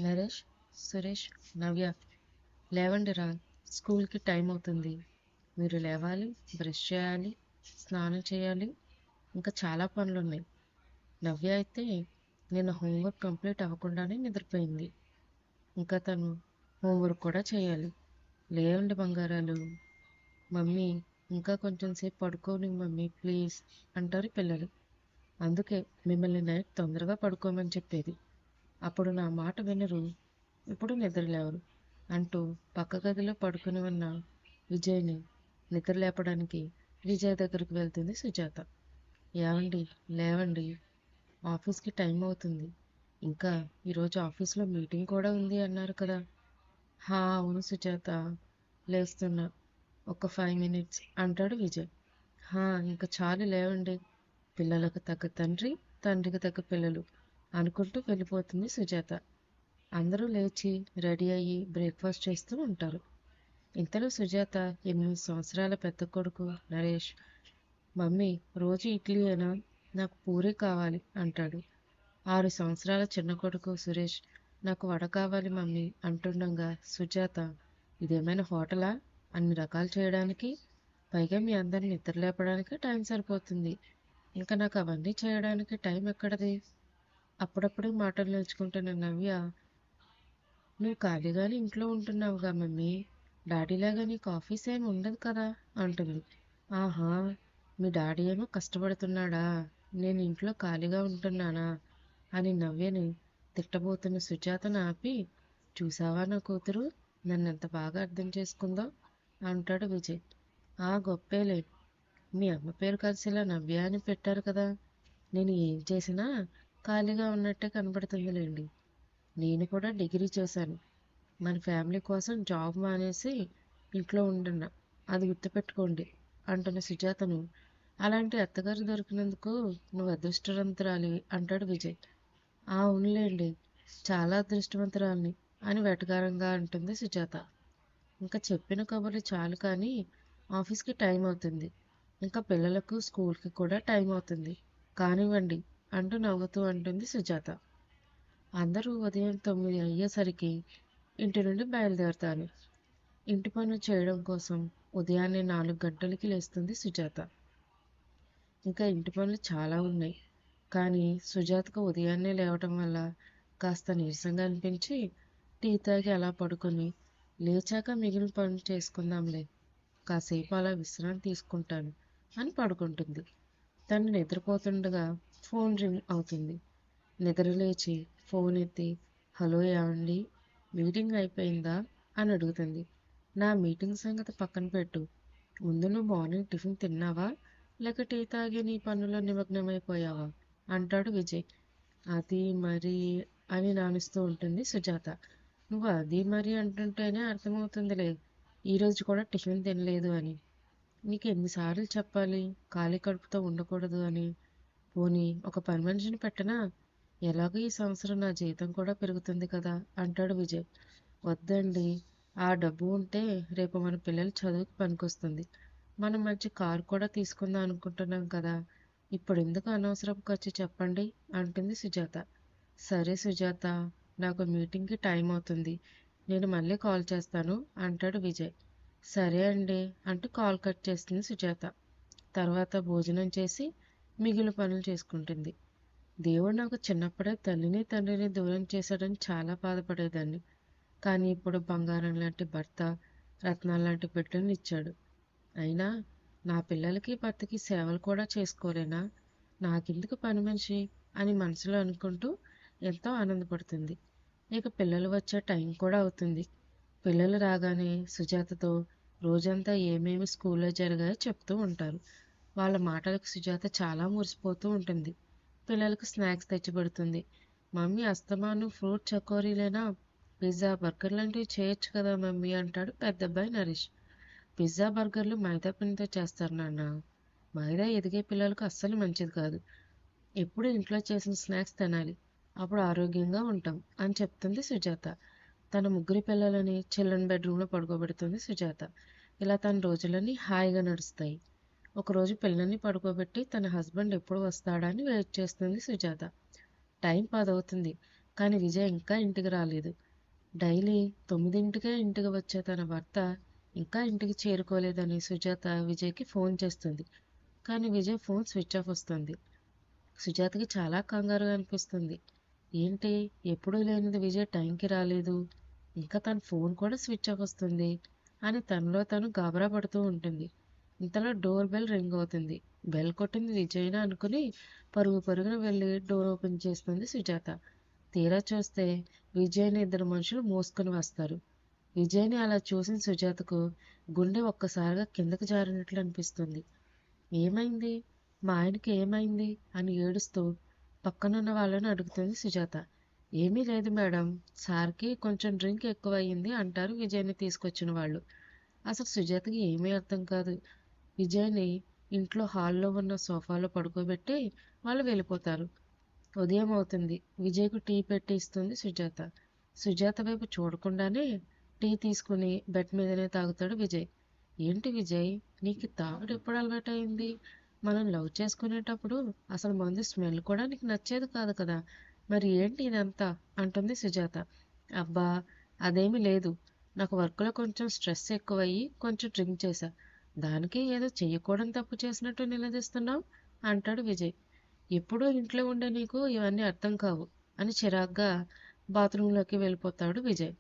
నరేష్, సురేష్, నవ్య, లేవండిరా. స్కూల్కి టైం అవుతుంది. మీరు లేవాలి, బ్రష్ చేయాలి, స్నానం చేయాలి, ఇంకా చాలా పనులున్నాయి. నవ్య అయితే నిన్న హోంవర్క్ కంప్లీట్ అవ్వకుండానే నిద్రపోయింది. ఇంకా తను హోంవర్క్ కూడా చేయాలి. లేవండి బంగారాలు. మమ్మీ, ఇంకా కొంచెం సేపు పడుకోని మమ్మీ ప్లీజ్ అంటారు పిల్లలు. అందుకే మిమ్మల్ని నైట్ తొందరగా పడుకోమని చెప్పేది. అప్పుడు నా మాట వినరు, ఇప్పుడు నిద్రలేవరు అంటూ పక్క గదిలో పడుకుని ఉన్న విజయ్ని నిద్ర లేపడానికి విజయ్ దగ్గరికి వెళ్తుంది సుజాత. ఏవండి, లేవండి, ఆఫీస్కి టైం అవుతుంది. ఇంకా ఈరోజు ఆఫీస్లో మీటింగ్ కూడా ఉంది అన్నారు కదా. హా అవును సుజాత, లేస్తున్నా, ఒక 5 మినిట్స్ అంటాడు విజయ్. హా ఇంకా చాలు లేవండి, పిల్లలకు తగ్గ తండ్రి, తండ్రికి తగ్గ పిల్లలు అనుకుంటూ వెళ్ళిపోతుంది సుజాత. అందరూ లేచి రెడీ అయ్యి బ్రేక్ఫాస్ట్ చేస్తూ ఉంటారు. ఇంతలో సుజాత 8 సంవత్సరాల పెద్ద కొడుకు నరేష్, మమ్మీ రోజు ఇడ్లీయేనా, నాకు పూరీ కావాలి అంటాడు. 6 సంవత్సరాల చిన్న కొడుకు సురేష్, నాకు వడ కావాలి మమ్మీ అంటుండగా సుజాత, ఇదేమైనా హోటలా, అన్ని రకాలు చేయడానికి, పైగా మీ అందరిని నిద్ర లేపడానికి టైం సరిపోతుంది, ఇంకా నాకు అవన్నీ చేయడానికి టైం ఎక్కడది. అప్పుడప్పుడు మాటలు నేర్చుకుంటున్న నవ్య, నువ్వు ఖాళీగానే ఇంట్లో ఉంటున్నావుగా మమ్మీ, డాడీలాగా నీకు ఆఫీస్ ఏమి ఉండదు కదా అంటుంది. ఆహా, మీ డాడీ ఏమో కష్టపడుతున్నాడా, నేను ఇంట్లో ఖాళీగా ఉంటున్నానా అని నవ్యని తిట్టబోతున్న సుజాతను ఆపి, చూసావా నా కూతురు నన్నెంత బాగా అర్థం చేసుకుందో అంటాడు విజయ్. ఆ గొప్పేలే, మీ అమ్మ పేరు కలిసిలా నవ్య అని పెట్టారు కదా, నేను ఏం చేసినా ఖాళీగా ఉన్నట్టే కనబడుతుందిలేండి. నేను కూడా డిగ్రీ చేశాను, మన ఫ్యామిలీ కోసం జాబ్ మానేసి ఇంట్లో ఉంటున్నా, అది గుర్తుపెట్టుకోండి అంటున్న సుజాతను, అలాంటి అత్తగారు దొరికినందుకు నువ్వు అదృష్టవంతురాలి అంటాడు విజయ్. ఆ అవునులేండి, చాలా అదృష్టవంతురాలిని అని వెటకారంగా అంటుంది సుజాత. ఇంకా చెప్పిన కబుర్లు చాలు కానీ ఆఫీస్కి టైం అవుతుంది, ఇంకా పిల్లలకు స్కూల్కి కూడా టైం అవుతుంది, కానివ్వండి అంటూ నవ్వుతూ అంటుంది సుజాత. అందరూ ఉదయం 9 అయ్యేసరికి ఇంటి నుండి బయలుదేరతారు. ఇంటి పనులు చేయడం కోసం ఉదయాన్నే 4 గంటలకి లేస్తుంది సుజాత. ఇంకా ఇంటి పనులు చాలా ఉన్నాయి, కానీ సుజాతకు ఉదయాన్నే లేవటం వల్ల కాస్త నీరసంగా అనిపించి టీ తాగి అలా పడుకొని, లేచాక మిగిలిన పనులు చేసుకుందాంలే, కాసేపు అలా విశ్రాంతి తీసుకుంటాను అని పడుకుంటుంది. తను నిద్రపోతుండగా ఫోన్ రింగ్ అవుతుంది. నిద్రలేచి ఫోన్ ఎత్తి, హలో ఏమండి, మీటింగ్ అయిపోయిందా అని అడుగుతుంది. నా మీటింగ్ సంగతి పక్కన పెట్టు, ముందు నువ్వు మార్నింగ్ టిఫిన్ తిన్నావా, లేక టీ తాగి నీ పనుల్లో నిమగ్నమైపోయావా అంటాడు విజయ్. అది మరి అని నానుస్తూ ఉంటుంది సుజాత. నువ్వు అది మరి అంటుంటేనే అర్థమవుతుందిలే, ఈరోజు కూడా టిఫిన్ తినలేదు అని. నీకు ఎన్నిసార్లు చెప్పాలి ఖాళీ కడుపుతో ఉండకూడదు అని. పోనీ ఒక పని మనిషిని పెట్టనా, ఎలాగో ఈ సంవత్సరం నా జీతం కూడా పెరుగుతుంది కదా అంటాడు విజయ్. వద్దండి, ఆ డబ్బు ఉంటే రేపు మన పిల్లల చదువుకి పనికొస్తుంది, మనం మంచి కారు కూడా తీసుకుందాం అనుకుంటున్నాం కదా, ఇప్పుడు ఎందుకు అనవసరపు ఖర్చు చెప్పండి అంటుంది సుజాత. సరే సుజాత, నాకు మీటింగ్కి టైం అవుతుంది, నేను మళ్ళీ కాల్ చేస్తాను అంటాడు విజయ్. సరే అండి అంటూ కాల్ కట్ చేస్తుంది సుజాత. తర్వాత భోజనం చేసి మిగిలిన పనులు చేసుకుంటుంది. దేవుడు నాకు చిన్నప్పుడే తల్లిని తండ్రిని దూరం చేశాడని చాలా బాధపడేదాన్ని, కానీ ఇప్పుడు బంగారం లాంటి భర్త, రత్నాలు లాంటి బిడ్డలను ఇచ్చాడు. అయినా నా పిల్లలకి భర్తకి సేవలు కూడా చేసుకోలేనా, నాకెందుకు పని మనిషి అని మనసులో అనుకుంటూ ఎంతో ఆనందపడుతుంది. ఇక పిల్లలు వచ్చే టైం కూడా అవుతుంది. పిల్లలు రాగానే సుజాతతో రోజంతా ఏమేమి స్కూల్లో జరిగాయో చెప్తూ ఉంటారు. వాళ్ళ మాటలకు సుజాత చాలా మురిసిపోతూ ఉంటుంది. పిల్లలకు స్నాక్స్ తెచ్చిపెడుతుంది. మమ్మీ అస్తమాను ఫ్రూట్ చకోరీలేనా, పిజ్జా బర్గర్ లాంటివి చేయొచ్చు కదా మమ్మీ అంటాడు పెద్దబ్బాయి నరేష్. పిజ్జా బర్గర్లు మైదా పిండితో చేస్తారు నాన్న, మైదా ఎదిగే పిల్లలకు అస్సలు మంచిది కాదు, ఎప్పుడు ఇంట్లో చేసిన స్నాక్స్ తినాలి, అప్పుడు ఆరోగ్యంగా ఉంటాం అని చెప్తుంది సుజాత. తన ముగ్గురి పిల్లలని చిల్డ్రన్ బెడ్రూమ్లో పడుకోబెడుతుంది సుజాత. ఇలా తన రోజులన్నీ హాయిగా నడుస్తాయి. ఒకరోజు పిల్లల్ని పడుకోబెట్టి తన హస్బెండ్ ఎప్పుడు వస్తాడా అని వెయిట్ చేస్తుంది సుజాత. టైం 10 అవుతుంది, కానీ విజయ్ ఇంకా ఇంటికి రాలేదు. డైలీ 9కే ఇంటికి వచ్చే తన భర్త ఇంకా ఇంటికి చేరుకోలేదని సుజాత విజయ్కి ఫోన్ చేస్తుంది. కానీ విజయ్ ఫోన్ స్విచ్ ఆఫ్ వస్తుంది. సుజాతకి చాలా కంగారుగా అనిపిస్తుంది. ఏంటి, ఎప్పుడూ లేనిది విజయ్ టైంకి రాలేదు, ఇంకా తన ఫోన్ కూడా స్విచ్ ఆఫ్ వస్తుంది అని తనలో తను గాబరా పడుతూ ఉంటుంది. ఇంతలో డోర్ బెల్ రింగ్ అవుతుంది. బెల్ కొట్టింది విజయ్న అనుకుని పరుగు పరుగున వెళ్ళి డోర్ ఓపెన్ చేస్తుంది సుజాత. తీరా చూస్తే విజయ్ని ఇద్దరు మనుషులు మోసుకొని వస్తారు. విజయ్ని అలా చూసిన సుజాతకు గుండె ఒక్కసారిగా కిందకు జారినట్లు అనిపిస్తుంది. ఏమైంది, మా ఆయనకి ఏమైంది అని ఏడుస్తూ పక్కనున్న వాళ్ళని అడుగుతుంది సుజాత. ఏమీ లేదు మేడం, సార్కి కొంచెం డ్రింక్ ఎక్కువయ్యింది అంటారు విజయ్ని తీసుకొచ్చిన వాళ్ళు. అసలు సుజాతకి ఏమీ అర్థం కాదు. విజయ్ని ఇంట్లో హాల్లో ఉన్న సోఫాలో పడుకోబెట్టి వాళ్ళు వెళ్ళిపోతారు. ఉదయం అవుతుంది. విజయ్కు టీ పెట్టి ఇస్తుంది సుజాత. సుజాత వైపు చూడకుండానే టీ తీసుకుని బెడ్ మీదనే తాగుతాడు విజయ్. ఏంటి విజయ్, నీకు తాగుడు ఎప్పుడు అలవాటైంది? మనం లవ్ చేసుకునేటప్పుడు అసలు మందు స్మెల్ కూడా నీకు నచ్చేది కాదు కదా, మరి ఏంటి ఇదంతా అంటుంది సుజాత. అబ్బా, అదేమీ లేదు, నాకు వర్క్లో కొంచెం స్ట్రెస్ ఎక్కువయ్యి కొంచెం డ్రింక్ చేశా, దానికి ఏదో చెయ్యకూడని తప్పు చేసినట్టు నిలదీస్తున్నావు అంటాడు విజయ్. ఎప్పుడూ ఇంట్లో ఉండే నీకు ఇవన్నీ అర్థం కావు అని చిరాగ్గా బాత్రూంలోకి వెళ్ళిపోతాడు విజయ్.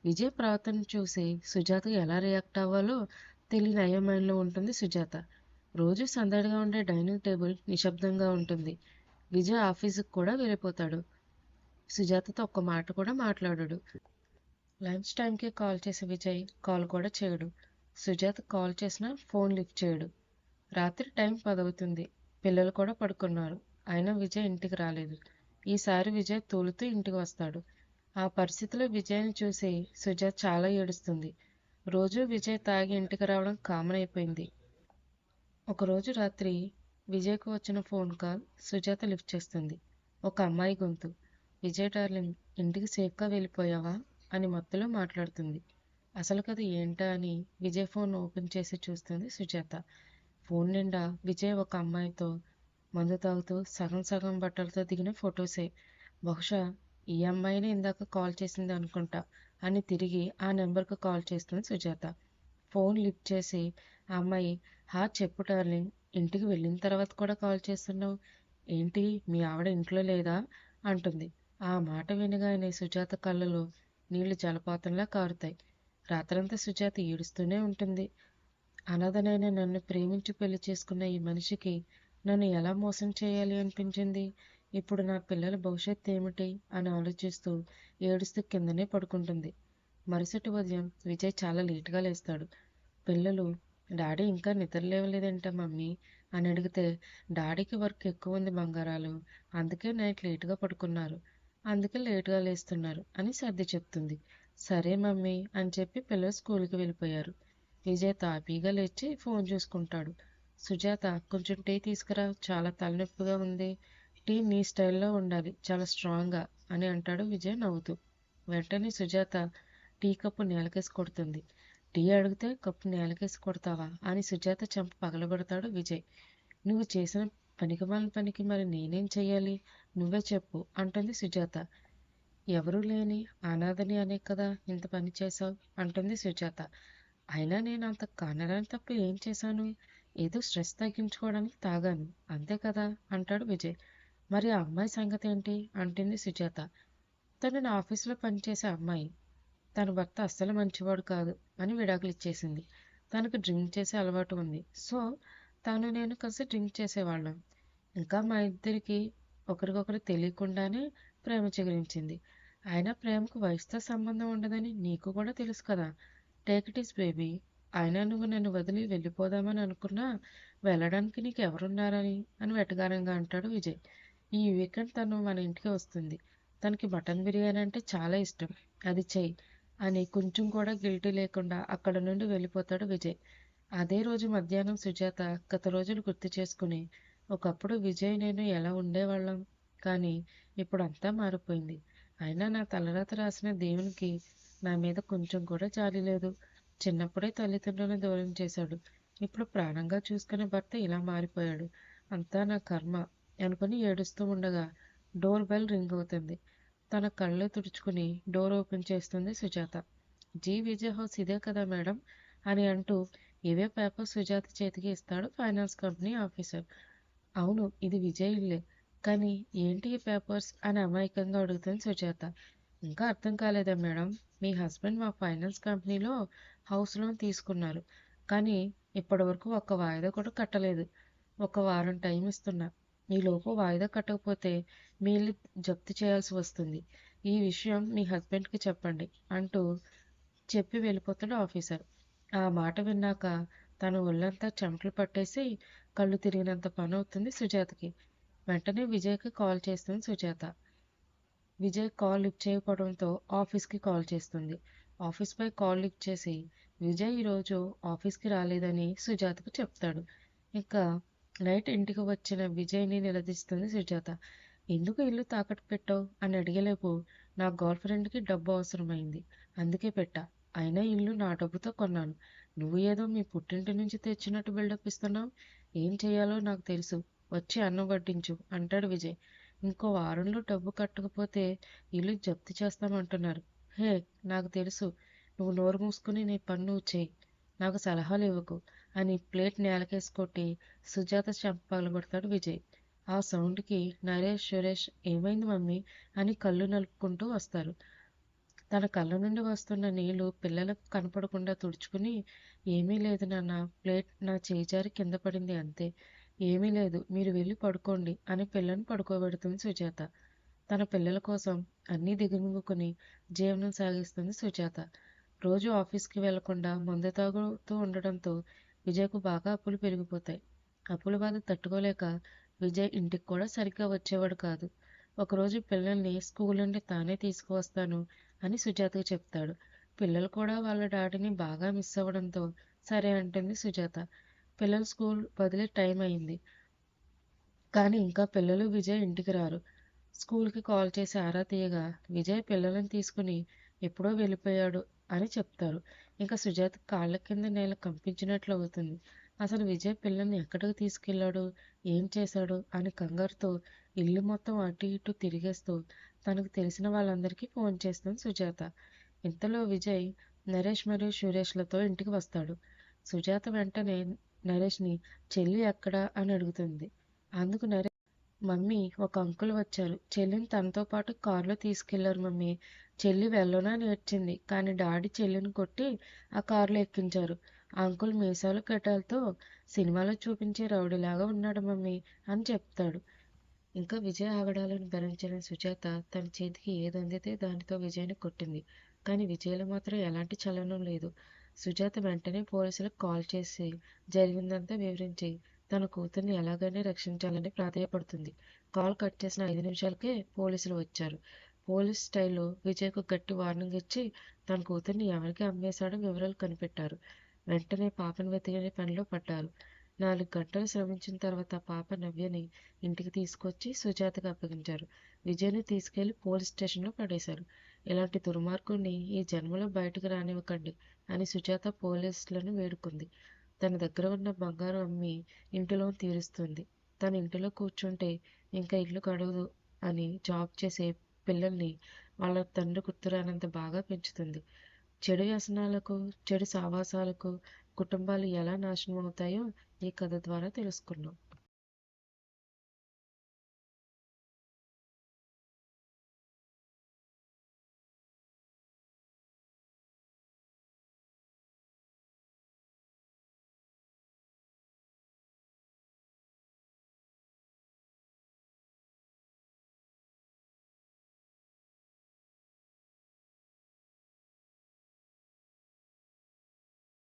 విజయ్ ప్రవర్తన చూసి సుజాత ఎలా రియాక్ట్ అవ్వాలో తెలియని అయోమయంలో ఉంటుంది సుజాత. రోజు సందడిగా ఉండే డైనింగ్ టేబుల్ నిశ్శబ్దంగా ఉంటుంది. విజయ్ ఆఫీసుకు కూడా వెళ్ళిపోతాడు. సుజాతతో ఒక్క మాట కూడా మాట్లాడాడు. లంచ్ టైంకి కాల్ చేసి విజయ్ కాల్ కూడా చేయడు. సుజాత కాల్ చేసినా ఫోన్ లిఫ్ట్ చేయడు. రాత్రి టైం 10 అవుతుంది. పిల్లలు కూడా పడుకున్నారు. అయినా విజయ్ ఇంటికి రాలేదు. ఈసారి విజయ్ తూలుతూ ఇంటికి వస్తాడు. ఆ పరిస్థితిలో విజయ్ని చూసి సుజాత చాలా ఏడుస్తుంది. రోజూ విజయ్ తాగి ఇంటికి రావడం కామన్ అయిపోయింది. ఒకరోజు రాత్రి విజయ్కు వచ్చిన ఫోన్ కాల్ సుజాత లిఫ్ట్ చేస్తుంది. ఒక అమ్మాయి గొంతు. విజయ్ డార్లింగ్, ఇంటికి సేఫ్గా వెళ్ళిపోయావా అని మత్తులో మాట్లాడుతుంది. అసలు కథ ఏంటా అని విజయ్ ఫోన్ ఓపెన్ చేసి చూస్తుంది సుజాత. ఫోన్ నిండా విజయ్ ఒక అమ్మాయితో మందు తాగుతూ సగం సగం బట్టలతో దిగిన ఫొటోసే. బహుశా ఈ అమ్మాయిని ఇందాక కాల్ చేసింది అనుకుంటా అని తిరిగి ఆ నెంబర్కు కాల్ చేస్తుంది సుజాత. ఫోన్ లిఫ్ట్ చేసి ఆ అమ్మాయి, హా చెప్పు డార్లింగ్, ఇంటికి వెళ్ళిన తర్వాత కూడా కాల్ చేస్తున్నావు ఏంటి, మీ ఆవిడ ఇంట్లో లేదా అంటుంది. ఆ మాట వినగానే సుజాత కళ్ళలో నీళ్లు జలపాతంలా కారుతాయి. రాత్రంతా సుజాత ఏడుస్తూనే ఉంటుంది. అనాథనైన నన్ను ప్రేమించి పెళ్లి చేసుకున్న ఈ మనిషికి నన్ను ఎలా మోసం చేయాలి అనిపించింది. ఇప్పుడు నా పిల్లల భవిష్యత్తు ఏమిటి అని ఆలోచిస్తూ ఏడుస్తూ కిందనే పడుకుంటుంది. మరుసటి ఉదయం విజయ్ చాలా లేటుగా లేస్తాడు. పిల్లలు, డాడీ ఇంకా నిద్ర లేవలేదంట మమ్మీ అని అడిగితే, డాడీకి వర్క్ ఎక్కువ ఉంది బంగారాలు, అందుకే నైట్ లేటుగా పడుకున్నారు, అందుకే లేటుగా లేస్తున్నారు అని సర్ది చెప్తుంది. సరే మమ్మీ అని చెప్పి పిల్లలు స్కూల్కి వెళ్ళిపోయారు. విజయ్ తాపీగా లేచి ఫోన్ చూసుకుంటాడు. సుజాత, కొంచెం టీ తీసుకురా, చాలా తలనొప్పిగా ఉంది, టీ నీ స్టైల్లో ఉండాలి, చాలా స్ట్రాంగ్గా అని అంటాడు విజయ్ నవ్వుతూ. వెంటనే సుజాత టీ కప్పు నేలకేసి కొడుతుంది. టీ అడిగితే కప్పు నేలకేసి కొడతావా అని సుజాత చెంప పగలగొడతాడు విజయ్. నువ్వు చేసిన పనికిమాలిన పనికి మరి నేనేం చెయ్యాలి, నువ్వే చెప్పు అంటుంది సుజాత. ఎవరూ లేని అనాథని అనే కదా ఇంత పని చేశావు అంటుంది సుజాత. అయినా నేను అంత కానరాని తప్పు ఏం చేశాను, ఏదో స్ట్రెస్ తగ్గించుకోవడానికి తాగాను అంతే కదా అంటాడు విజయ్. మరి ఆ అమ్మాయి సంగతి ఏంటి అంటుంది సుజాత. తను నా ఆఫీసులో పనిచేసే అమ్మాయి. తన భర్త అస్సలు మంచివాడు కాదు అని విడాకులు ఇచ్చేసింది. తనకు డ్రింక్ చేసే అలవాటు ఉంది. సో తను నేను కలిసి డ్రింక్ చేసేవాళ్ళం. ఇంకా మా ఇద్దరికి ఒకరికొకరు తెలియకుండానే ప్రేమ చిగురించింది. అయినా ప్రేమకు వయసుతో సంబంధం ఉండదని నీకు కూడా తెలుసు కదా. Take it is baby. అయినా నువ్వు నన్ను వదిలి వెళ్ళిపోదామని అనుకున్నా వెళ్ళడానికి నీకు ఎవరున్నారని అని వెటకారంగా అంటాడు విజయ్. ఈ వీకెండ్ తను మన ఇంటికి వస్తుంది. తనకి మటన్ బిర్యానీ అంటే చాలా ఇష్టం, అది చెయ్యి అని కొంచెం కూడా గిల్టీ లేకుండా అక్కడ నుండి వెళ్ళిపోతాడు విజయ్. అదే రోజు మధ్యాహ్నం సుజాత గత రోజులు గుర్తు చేసుకుని, ఒకప్పుడు విజయ్ నేను ఎలా ఉండేవాళ్ళం, కానీ ఇప్పుడు అంతా మారిపోయింది. అయినా నా తలరాత రాసిన దేవునికి నా మీద కొంచెం కూడా జాలి లేదు. చిన్నప్పుడే తల్లిదండ్రులను దూరం చేశాడు, ఇప్పుడు ప్రాణంగా చూసుకునే భర్త ఇలా మారిపోయాడు, అంతా నా కర్మ అనుకుని ఏడుస్తూ ఉండగా డోర్ బెల్ రింగ్ అవుతుంది. తన కళ్ళు తుడుచుకుని డోర్ ఓపెన్ చేస్తుంది సుజాత. విజయ్ హౌస్ ఇదే కదా మేడం అని అంటూ ఇవే పేపర్ సుజాత చేతికి ఇస్తాడు ఫైనాన్స్ కంపెనీ ఆఫీసర్. అవును, ఇది విజయ్ ఇల్లే. కానీ ఏంటి ఈ పేపర్స్ అని అమాయకంగా అడుగుతుంది సుజాత. ఇంకా అర్థం కాలేదా మేడం? మీ హస్బెండ్ మా ఫైనాన్స్ కంపెనీలో హౌస్ లోన్ తీసుకున్నారు. కానీ ఇప్పటి వరకు ఒక్క వాయిదా కూడా కట్టలేదు. ఒక వారం టైం ఇస్తున్నా. ఈలోపు వాయిదా కట్టకపోతే మీ ఇల్లు జప్తు చేయాల్సి వస్తుంది. ఈ విషయం మీ హస్బెండ్కి చెప్పండి అంటూ చెప్పి వెళ్ళిపోతాడు ఆఫీసర్. ఆ మాట విన్నాక తన ఒళ్ళంతా చెమటలు పట్టేసి కళ్ళు తిరిగినంత పని అవుతుంది సుజాతకి. వెంటనే విజయ్కి కాల్ చేస్తుంది సుజాత. విజయ్ కాల్ లిఫ్ట్ చేయకపోవడంతో ఆఫీస్కి కాల్ చేస్తుంది. ఆఫీస్ పై కాల్ లిఫ్ట్ చేసి విజయ్ ఈరోజు ఆఫీస్కి రాలేదని సుజాతకు చెప్తాడు. ఇంకా నైట్ ఇంటికి వచ్చిన విజయ్ని నిలదీస్తుంది సుజాత. ఎందుకు ఇల్లు తాకట్టు పెట్టావు అని అడిగేలేపు నా గర్ల్ ఫ్రెండ్కి డబ్బు అవసరమైంది, అందుకే పెట్టా. అయినా ఇల్లు నా డబ్బుతో కొన్నాను. నువ్వు ఏదో మీ పుట్టింటి నుంచి తెచ్చినట్టు బిల్డప్ ఇస్తున్నావు. ఏం చేయాలో నాకు తెలుసు, వచ్చి అన్నం వడ్డించు అంటాడు విజయ్. ఇంకో వారంలో డబ్బు కట్టకపోతే ఇల్లు జప్తు చేస్తామంటున్నారు. హే, నాకు తెలుసు. నువ్వు నోరు మూసుకుని నీ పని నువ్వు చేయి, నాకు సలహాలు ఇవ్వకు అని ప్లేట్ నేలకేసి కొట్టి సుజాత చెంప పగలగొడతాడు విజయ్. ఆ సౌండ్కి నరేష్, సురేష్ ఏమైంది మమ్మీ అని కళ్ళు నలుపుకుంటూ వస్తారు. తన కళ్ళ నుండి వస్తున్న నీళ్లు పిల్లలకు కనపడకుండా తుడుచుకుని, ఏమీ లేదు నాన్న, ప్లేట్ నా చేయి జారి కింద పడింది అంతే. ఏమీ లేదు, మీరు వెళ్ళి పడుకోండి అని పిల్లని పడుకోబెడుతుంది సుజాత. తన పిల్లల కోసం అన్నీ దిగమింగుకుని జీవనం సాగిస్తుంది సుజాత. రోజు ఆఫీస్కి వెళ్లకుండా మందు తాగుతూ ఉండడంతో విజయ్కు బాగా అప్పులు పెరిగిపోతాయి. అప్పుల బాధ తట్టుకోలేక విజయ్ ఇంటికి కూడా సరిగ్గా వచ్చేవాడు కాదు. ఒకరోజు పిల్లల్ని స్కూల్ నుండి తానే తీసుకువస్తాను అని సుజాతకు చెప్తాడు. పిల్లలు కూడా వాళ్ళ డాడీని బాగా మిస్ అవ్వడంతో సరే అంటుంది సుజాత. పిల్లలు స్కూల్ వదిలే టైం అయింది. కానీ ఇంకా పిల్లలు విజయ్ ఇంటికి రారు. స్కూల్కి కాల్ చేసి ఆరా తీయగా విజయ్ పిల్లలను తీసుకుని ఎప్పుడో వెళ్ళిపోయాడు అని చెప్తారు. ఇంకా సుజాత కాళ్ళ కింద నేల కంపించినట్లు అవుతుంది. అసలు విజయ్ పిల్లల్ని ఎక్కడికి తీసుకెళ్లాడు, ఏం చేశాడు అని కంగారుతో ఇల్లు మొత్తం అటు ఇటు తిరిగేస్తూ తనకు తెలిసిన వాళ్ళందరికీ ఫోన్ చేస్తుంది సుజాత. ఇంతలో విజయ్ నరేష్ మరియు సురేష్లతో ఇంటికి వస్తాడు. సుజాత వెంటనే నరేష్ని చెల్లి ఎక్కడా అని అడుగుతుంది. అందుకు నరేష్, మమ్మీ, ఒక అంకుల్ వచ్చారు. చెల్లిని తనతో పాటు కారులో తీసుకెళ్లారు మమ్మీ. చెల్లి వెళ్ళనా నేర్చింది, కానీ డాడీ చెల్లిని కొట్టి ఆ కారులో ఎక్కించారు. ఆ అంకుల్ మీసాలు గడ్డాలతో సినిమాలో చూపించే రౌడీలాగా ఉన్నాడు మమ్మీ అని చెప్తాడు. ఇంకా విజయ్ ఆగడాలను భరించలేని సుజాత తన చేతికి ఏది అందితే దానితో విజయ్ని కొట్టింది. కానీ విజయ్లో మాత్రం ఎలాంటి చలనం లేదు. సుజాత వెంటనే పోలీసులకు కాల్ చేసి జరిగిందంతా వివరించి తన కూతుర్ని ఎలాగైనా రక్షించాలని ప్రాధేయపడుతుంది. కాల్ కట్ చేసిన 5 నిమిషాలకే పోలీసులు వచ్చారు. పోలీస్ స్టైల్లో విజయ్కు గట్టి వార్నింగ్ ఇచ్చి తన కూతుర్ని ఎవరికి అమ్మేశాడో వివరాలు కనిపెట్టారు. వెంటనే పాపను వెతికే పనిలో పడ్డారు. 4 గంటలు శ్రమించిన తర్వాత పాప నవ్యని ఇంటికి తీసుకొచ్చి సుజాతకు అప్పగించారు. విజయ్ని తీసుకెళ్లి పోలీస్ స్టేషన్లో పడేశారు. ఇలాంటి దుర్మార్గుణ్ణి ఈ జన్మలో బయటకు రానివ్వకండి అని సుజాత పోలీసులను వేడుకుంది. తన దగ్గర ఉన్న బంగారం అమ్మి ఇంటిలో తీరుస్తుంది. తన ఇంటిలో కూర్చుంటే ఇంకా ఇల్లు గడవదు అని జాబ్ చేసే పిల్లల్ని వాళ్ళ తండ్రి గుర్తురానంత బాగా పెంచుతుంది. చెడు వ్యసనాలకు, చెడు సావాసాలకు కుటుంబాలు ఎలా నాశనం అవుతాయో ఈ కథ ద్వారా తెలుసుకున్నాం.